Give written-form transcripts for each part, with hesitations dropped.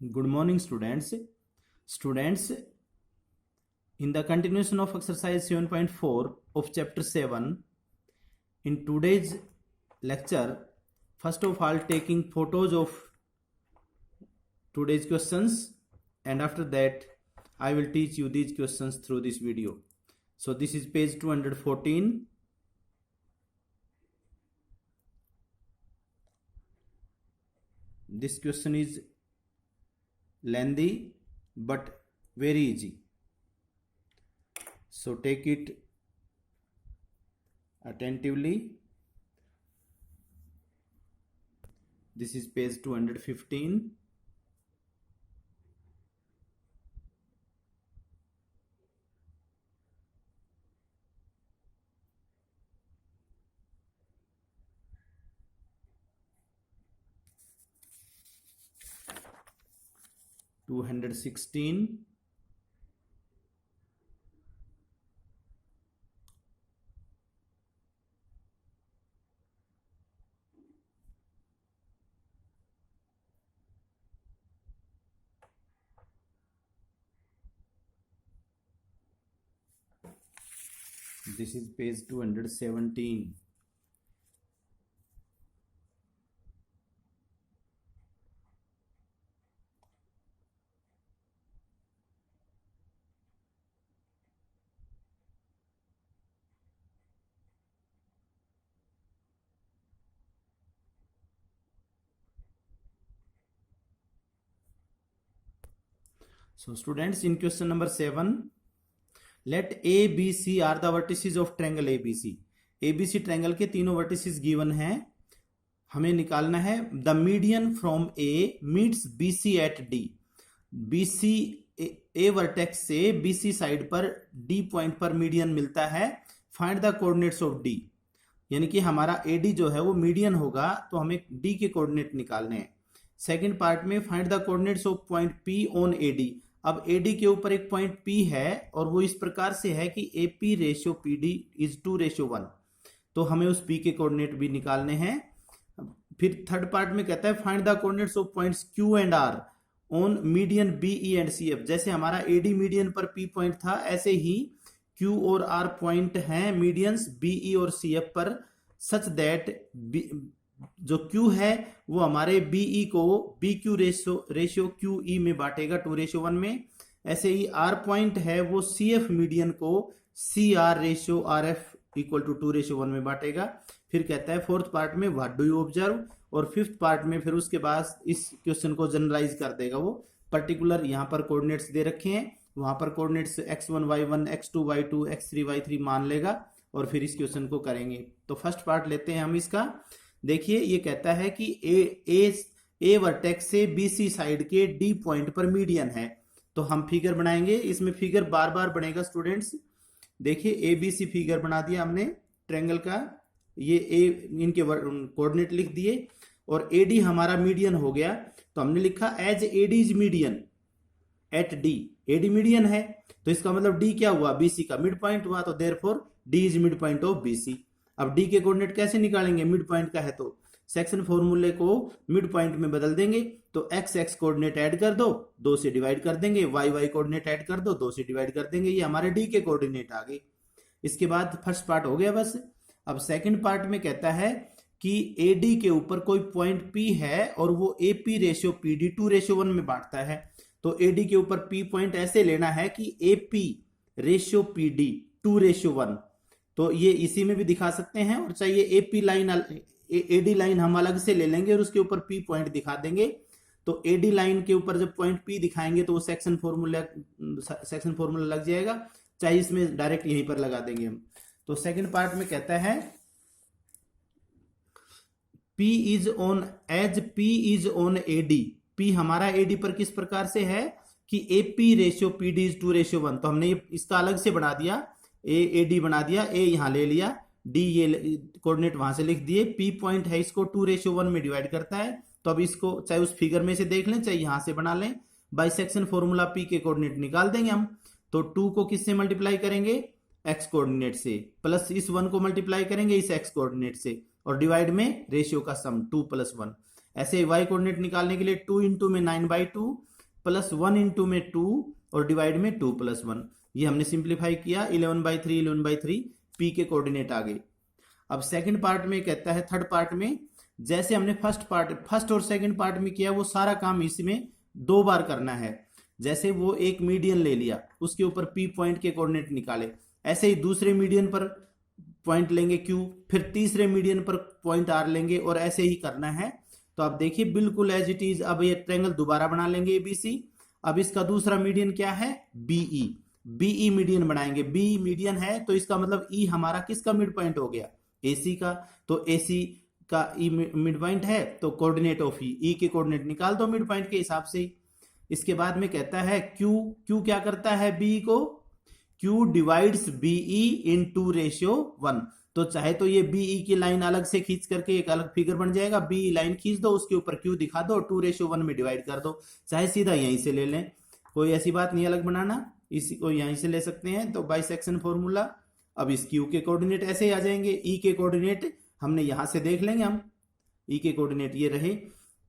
Good morning, students. Students, in the continuation of exercise 7.4 of chapter 7, in today's lecture, first of all, taking photos of today's questions, and after that, I will teach you these questions through this video. So this is page 214. This question is lengthy but very easy, so take it attentively. This is page 215. (216). This is page 217. So students, in question number 7, let A, B, C are the vertices of triangle ABC. ABC triangle के तीनों vertices given हैं. हमें निकालना है the median from A meets BC at D. BC A vertex से BC side पर D point पर median मिलता है. Find the coordinates of D. यानी कि हमारा AD जो है वो मीडियन होगा, तो हमें D के कोऑर्डिनेट निकालने हैं. सेकेंड पार्ट में find the coordinates of point P on AD. अब AD के ऊपर एक पॉइंट P है और वो इस प्रकार से है कि AP रेशियो PD इज 2:1. तो हमें उस P के कोऑर्डिनेट भी निकालने हैं. फिर थर्ड पार्ट में कहता है find the coordinates of points Q and R on median BE and CF. जैसे हमारा AD मीडियन पर P पॉइंट था, ऐसे ही Q और R पॉइंट हैं मीडियंस BE और CF पर, सच दैट जो Q है वो हमारे BE को BQ रेशियो QE में बांटेगा 2:1 में. ऐसे ही R पॉइंट है वो CF मीडियन को CR ratio RF equal to 2:1 में बांटेगा. फिर कहता है फोर्थ पार्ट में व्हाट डू यू ऑब्जर्व, और फिफ्थ पार्ट में फिर उसके बाद इस क्वेश्चन को जनरलाइज कर देगा. वो पर्टिकुलर यहाँ पर कोऑर्डिनेट्स दे रखे हैं, वहां पर coordinates x1 y1 x2 y2 x3 y3 मान लेगा और फिर इस क्वेश्चन को करेंगे. तो फर्स्ट पार्ट लेते हैं हम इसका. देखिए ये कहता है कि ए वर्टेक्स से BC साइड के D पॉइंट पर मीडियन है. तो हम फिगर बनाएंगे. इसमें फिगर बार बार बनेगा स्टूडेंट्स. देखिए ABC फिगर बना दिया हमने ट्रायंगल का. ये इनके कोऑर्डिनेट लिख दिए और AD हमारा मीडियन हो गया. तो हमने लिखा as AD is median at D. AD median है तो इसका मतलब D क्या हुआ, BC का मिड पॉइंट हुआ. तो therefore D is mid point of BC. अब D के कोऑर्डिनेट कैसे निकालेंगे, मिड पॉइंट का है तो सेक्शन फॉर्मूले को मिड पॉइंट में बदल देंगे. तो x कोऑर्डिनेट ऐड कर दो, 2 से डिवाइड कर देंगे. y कोऑर्डिनेट ऐड कर दो, 2 से डिवाइड कर देंगे. ये हमारे D के कोऑर्डिनेट आ गए. इसके बाद फर्स्ट पार्ट हो गया बस. अब सेकंड पार्ट में कहता है कि AD के ऊपर कोई पॉइंट P है और वो AP रेशियो PD 2:1 में बांटता है. तो AD के ऊपर P पॉइंट ऐसे लेना है कि AP रेशियो PD 2:1. तो ये इसी में भी दिखा सकते हैं, और चाहिए AP लाइन AD लाइन हम अलग से ले लेंगे और उसके ऊपर P पॉइंट दिखा देंगे. तो AD लाइन के ऊपर जब पॉइंट P दिखाएंगे तो वो सेक्शन फॉर्मूला लग जाएगा, चाहे इसमें डायरेक्ट यहीं पर लगा देंगे हम. तो सेकंड पार्ट में कहता है P is on AD. P हमारा AD पर किस प्रकार से है कि AP रेशियो PD इज 2:1. तो हमने इसका अलग से बना दिया, AD बना दिया, A यहां ले लिया, D ये कोऑर्डिनेट वहां से लिख दिए. P पॉइंट है इसको 2:1 में डिवाइड करता है. तो अब इसको चाहे उस फिगर में से देख लें चाहे यहां से बना लें, बाई सेक्शन फॉर्मूला P के कोऑर्डिनेट निकाल देंगे हम. तो 2 को किससे मल्टीप्लाई करेंगे, x कोऑर्डिनेट से, प्लस इस 1 को मल्टीप्लाई करेंगे इस x कोऑर्डिनेट से, और डिवाइड में रेशियो का सम 2 + 1. ऐसे y कोऑर्डिनेट निकालने के लिए 2 इंटू में 9/2 प्लस 1 इंटू में 2 और डिवाइड में 2 + 1, ये हमने सिंप्लीफाई किया, 11/3 11/3 p के कोऑर्डिनेट आ गए। अब सेकंड पार्ट में कहता है, थर्ड पार्ट में जैसे हमने फर्स्ट और सेकंड पार्ट में किया वो सारा काम इसमें 2 बार करना है। जैसे वो एक मीडियन ले लिया, उसके ऊपर p पॉइंट के कोऑर्डिनेट निकाले, ऐसे ही दूसरे मीडियन पर पॉइंट लेंगे q, फिर तीसरे मीडियन पर पॉइंट r लेंगे और ऐसे ही करना है। तो आप देखिए बिल्कुल एज इट इज। अब ये ट्रायंगल दोबारा बना लेंगे ABC। अब इसका दूसरा मीडियन क्या है, BE मीडियन बनाएंगे। B मीडियन है तो इसका मतलब E हमारा किसका मिड पॉइंट हो गया, AC का। तो AC का E मिड पॉइंट है तो कोऑर्डिनेट ऑफ E के कोऑर्डिनेट निकाल दो मिड पॉइंट के हिसाब से। इसके बाद में कहता है Q क्या करता है, B को Q डिवाइड्स BE इन 2:1। तो चाहे तो ये BE की लाइन अलग से खींच करके एक अलग फिगर बन जाएगा, BE लाइन खींच दो, उसके ऊपर Q दिखा दो, 2:1 में डिवाइड कर दो, चाहे सीधा यहीं से ले लें, कोई ऐसी बात नहीं अलग बनाना, इसी को यहीं से ले सकते हैं। तो बाइसेक्शन फॉर्मूला। अब इस Q के कोऑर्डिनेट ऐसे ही आ जाएंगे, E के कोऑर्डिनेट हमने यहां से देख लेंगे, हम E के कोऑर्डिनेट ये रहे,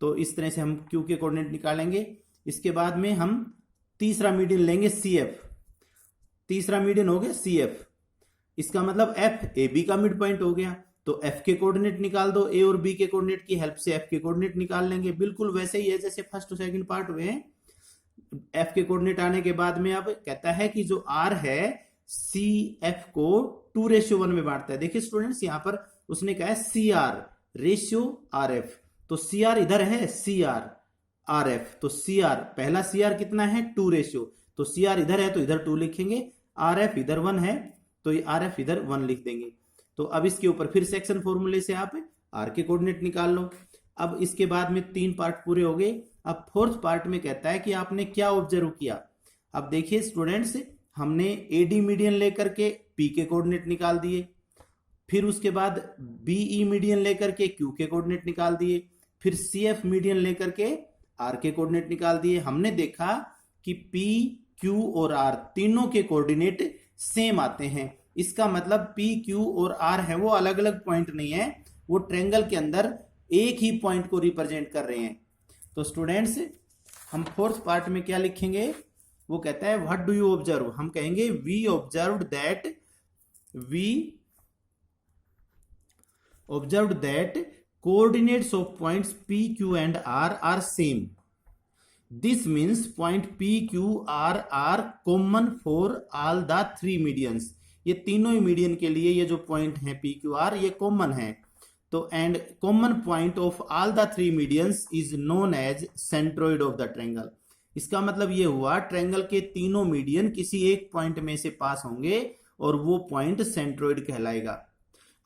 तो इस तरह से हम Q के कोऑर्डिनेट निकालेंगे। इसके बाद में हम तीसरा मीडियन लेंगे CF, तीसरा मीडियन हो गया CF, इसका मतलब F AB का मिड पॉइंट हो गया। तो F के कोऑर्डिनेट निकाल दो, A और B के कोऑर्डिनेट की हेल्प से F के कोऑर्डिनेट निकाल लेंगे। बिल्कुल वैसे ही है जैसे फर्स्ट और सेकंड पार्ट हुए। F के कोऑर्डिनेट आने के बाद में अब कहता है कि जो R है CF को 2:1 में बांटता है। देखिए स्टूडेंट्स यहां पर उसने कहा है CR रेशियो RF, तो CR इधर है, CR RF, तो CR पहला CR कितना है 2:, तो CR इधर है तो इधर 2 लिखेंगे, RF इधर 1 है तो ये RF इधर 1 लिख देंगे। तो अब इसके ऊपर फिर सेक्शन फॉर्मूले से आप R के कोऑर्डिनेट निकाल लो। अब इसके बाद में 3 पार्ट पूरे हो गए। अब फोर्थ पार्ट में कहता है कि आपने क्या ऑब्जर्व किया। अब देखिए स्टूडेंट्स, हमने AD मीडियन लेकर के P के कोऑर्डिनेट निकाल दिए, फिर उसके बाद BE मीडियन लेकर के Q के कोऑर्डिनेट निकाल दिए, फिर CF मीडियन लेकर के R के कोऑर्डिनेट निकाल दिए। हमने देखा कि P, Q और R तीनों के कोऑर्डिनेट सेम आते हैं। इसका मतलब P, Q और R है वो अलग अलग पॉइंट नहीं है, वो ट्रायंगल के अंदर एक ही पॉइंट को रिप्रेजेंट कर रहे हैं। तो स्टूडेंट्स हम फोर्थ पार्ट में क्या लिखेंगे, वो कहता है व्हाट डू यू ऑब्जर्व। हम कहेंगे we observed that coordinates of points P, Q and R are same. This means point P, Q, R are common for all the 3 medians. ये तीनों ही मीडियन के लिए ये जो पॉइंट है P, Q, R ये कॉमन है। तो and common point of all the 3 medians is known as centroid of the triangle. इसका मतलब ये हुआ ट्रायंगल के तीनों मीडियन किसी एक पॉइंट में से पास होंगे और वो पॉइंट सेंट्रोइड कहलाएगा।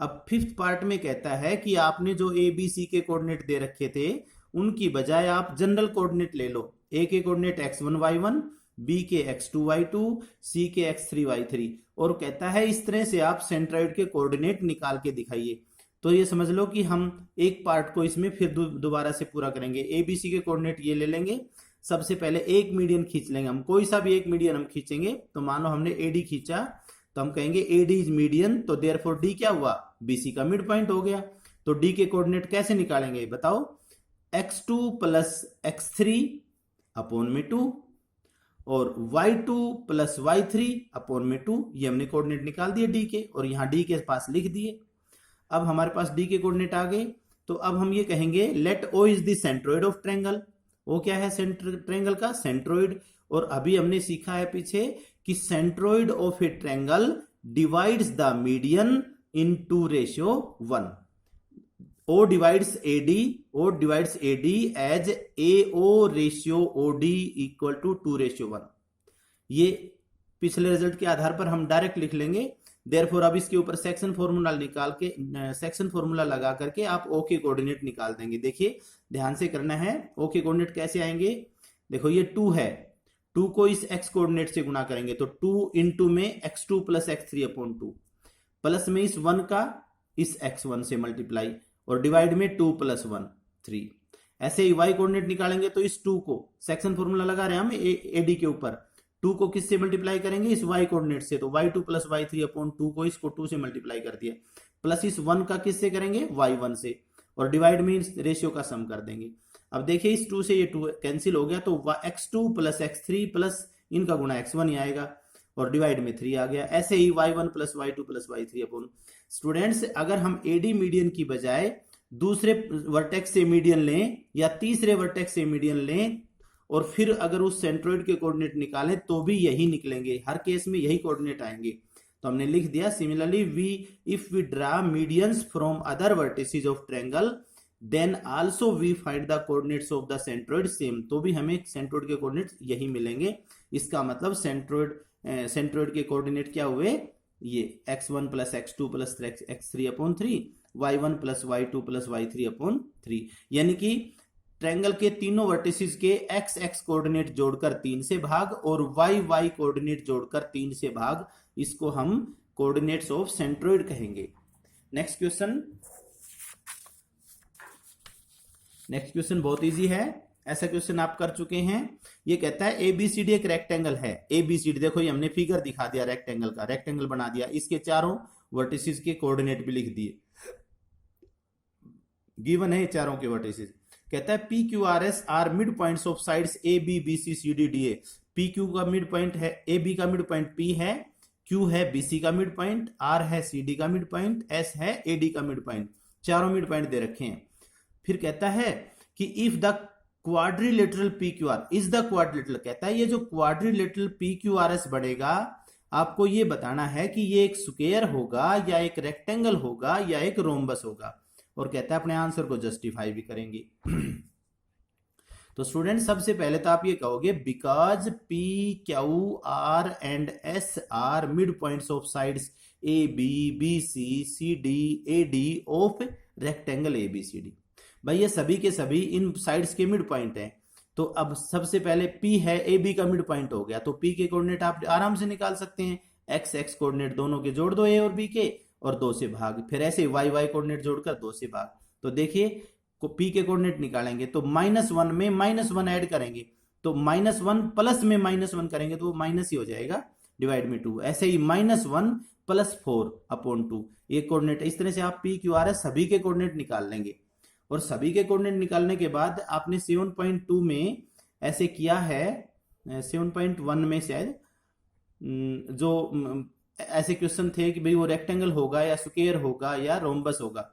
अब फिफ्थ पार्ट में कहता है कि आपने जो ABC के कोऑर्डिनेट दे रखे थे उनकी बजाय आप जनरल कोऑर्डिनेट ले लो। A के कोऑर्डिनेट x1 y1, B के x2 y2, C के x3 y3, और कहता है इस तरह से आप सेंट्रोइड के कोऑर्डिनेट निकाल के दिखाइए। तो ये समझ लो कि हम एक पार्ट को इसमें फिर दोबारा से पूरा करेंगे। ABC के कोऑर्डिनेट ये ले लेंगे, सबसे पहले एक मीडियन खींच लेंगे हम, कोई सा भी एक मीडियन हम खींचेंगे। तो मान लो हमने AD खींचा तो हम कहेंगे AD इज मीडियन, तो देयरफॉर D क्या हुआ, BC का मिड पॉइंट हो गया। तो D के कोऑर्डिनेट कैसे निकालेंगे बताओ, x2 प्लस x3 अपॉन में 2 और y2 प्लस y3 अपॉन में 2, ये हमने कोऑर्डिनेट निकाल दिए D के, और यहाँ D के पास लिख दिए। अब हमारे पास D के कोऑर्डिनेट आ गए। तो अब हम ये कहेंगे let O is the centroid of triangle. O क्या है ट्रायंगल का सेंट्रोइड, और अभी हमने सीखा है पीछे कि centroid of a triangle divides the median in 2:1। O divides AD as AO ratio OD equal to 2:1। ये पिछले रिजल्ट के आधार पर हम डायरेक्ट लिख लेंगे। देयरफॉर अब इसके ऊपर सेक्शन फॉर्मूला लगा करके आप O के कोऑर्डिनेट निकाल देंगे। देखिए ध्यान से करना है, O के कोऑर्डिनेट कैसे आएंगे। देखो ये 2 है, 2 को इस x कोऑर्डिनेट से गुणा करेंगे तो 2 इंटू में x2 plus x3 upon 2, plus में इस 1 का इस x1 से मल्टीप्लाई, और डिवाइड में 2 + 1 3। ऐसे ही y कोऑर्डिनेट निकालेंगे तो इस 2 को सेक्शन फॉर्मूला लगा रहे हैं हम AD के ऊपर, 2 को किससे मल्टीप्लाई करेंगे, इस y कोऑर्डिनेट से, तो y2 प्लस y3 अपॉन 2 को इसको 2 से मल्टीप्लाई कर दिया, प्लस इस 1 का किससे करेंगे y1 से, और डिवाइड मीन्स रेशियो का सम कर देंगे। अब देखिए इस 2 से ये 2 कैंसिल हो गया तो x2 प्लस x3 प्लस इनका गुणा x1 ही आएगा और डिवाइड में 3 आ गया। ऐसे ही y1 plus y2 plus y3 upon. Students अगर हम एडी मीडियन की बजाय दूसरे वर्टेक्स से मीडियन लें या तीसरे वर्टेक्स से मीडियन लें और फिर अगर उस सेंट्रोइड के कोऑर्डिनेट निकालें तो भी यही निकलेंगे, हर केस में यही कोऑर्डिनेट आएंगे। तो हमने लिख दिया similarly if we draw medians from other vertices of triangle then also we find the coordinates of the centroid same, तो भी हमें सेंट्रोइड के कोऑर्डिनेट्स यही मिलेंगे। इसका मतलब सेंट्रोइड के कोऑर्डिनेट क्या हुए, ये x1 plus x2 plus x3 upon 3, y1 plus y2 plus y3 upon 3, यानी कि ट्रायंगल के तीनों वर्टिसेस के x x कोऑर्डिनेट जोड़कर 3 से भाग और y y कोऑर्डिनेट जोड़कर 3 से भाग, इसको हम कोऑर्डिनेट्स ऑफ सेंट्रोइड कहेंगे। नेक्स्ट क्वेश्चन बहुत इजी है, ऐसा क्वेश्चन आप कर चुके हैं। ये कहता है एबीसीडी एक रेक्टेंगल है। एबीसीडी देखो ये हमने फिगर दिखा दिया रेक्टेंगल का, रेक्टेंगल बना दिया, इसके चारों वर्टिसेस के कोऑर्डिनेट भी लिख दिए, गिवन है चारों के वर्टिसेस। कहता है P Q R S are mid points of sides A B B C C D D A. P Q का मिड पॉइंट है, ए बी का मिड पॉइंट पी है, क्यू है बी सी का मिड पॉइंट, आर है C D का mid point, S है A D का मिड पॉइंट, चारों मिड पॉइंट दे रखे हैं। फिर कहता है कि if the quadrilateral P Q are is the quadrilateral, कहता है ये जो quadrilateral P Q R S बनेगा आपको ये बताना है कि ये एक स्क्वायर होगा या एक रेक्टेंगल होगा या एक रोम्बस होगा, और कहता है अपने आंसर को जस्टिफाई भी करेंगे। तो स्टूडेंट सबसे पहले तो आप ये कहोगे because P Q R and S are mid points of sides A B B C C D A D of rectangle A B C D. भाई ये सभी के सभी इन साइड्स के मिड पॉइंट हैं, तो अब सबसे पहले P है, ए बी का मिड पॉइंट हो गया, तो P के कोऑर्डिनेट आप आराम से निकाल सकते हैं। x x कोऑर्डिनेट दोनों के जोड़ दो, A और B के, और 2 से भाग, फिर ऐसे y y कोऑर्डिनेट जोड़कर 2 से भाग। तो देखिए P के कोऑर्डिनेट निकालेंगे तो -1 में -1 ऐड करेंगे, तो -1 प्लस में -1 करेंगे तो वो माइनस ही हो जाएगा, डिवाइड में 2। ऐसे ही -1 प्लस 4 अपॉन 2 ये कोऑर्डिनेट। इस तरह से आप P Q R S सभी के कोऑर्डिनेट निकाल लेंगे, और सभी के कोऑर्डिनेट निकालने के बाद आपने 7.2 में ऐसे किया है, 7.1 में शायद जो ऐसे क्वेश्चन थे कि भाई वो रेक्टेंगल होगा या स्क्वायर होगा या रोम्बस होगा।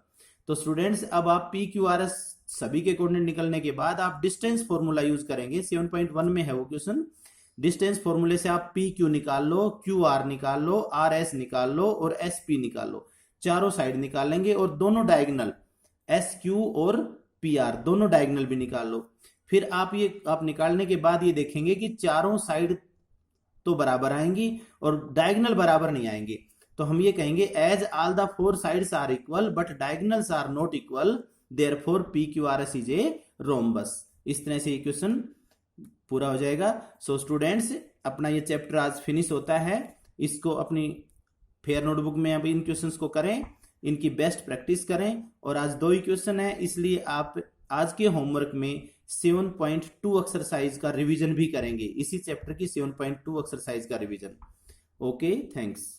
तो स्टूडेंट्स अब आप पी क्यू आर एस सभी के कोऑर्डिनेट निकलने के बाद आप डिस्टेंस फॉर्मूला यूज करेंगे। 7.1 में है वो क्वेश्चन। डिस्टेंस फॉर्मूले से आप पी क्यू निकाल लो, क्यू आर निकाल लो, आर एस निकाल लो और एस पी निकाल लो, चारों साइड निकाल लेंगे, और दोनों डायगोनल एस क्यू और पी आर दोनों डायगोनल भी निकाल लो। फिर आप निकालने के बाद ये देखेंगे कि चारों साइड तो बराबर आएंगी और डायगोनल बराबर नहीं आएंगे, तो हम ये कहेंगे as all the 4 sides are equal but diagonals are not equal therefore P Q R S is a rhombus. इस तरह से ये क्वेश्चन पूरा हो जाएगा। सो स्टूडेंट्स अपना ये चैप्टर आज फिनिश होता है, इसको अपनी फेयर नोटबुक में अभी इन क्वेश्चंस को करें, इनकी बेस्ट प्रैक्टिस करें, और आज 2 ही क्वेश्चन है इसलिए आप आज के होमवर्क में 7.2 एक्सरसाइज का रिवीजन भी करेंगे, इसी चैप्टर की 7.2 एक्सरसाइज का रिवीजन। Okay, thanks.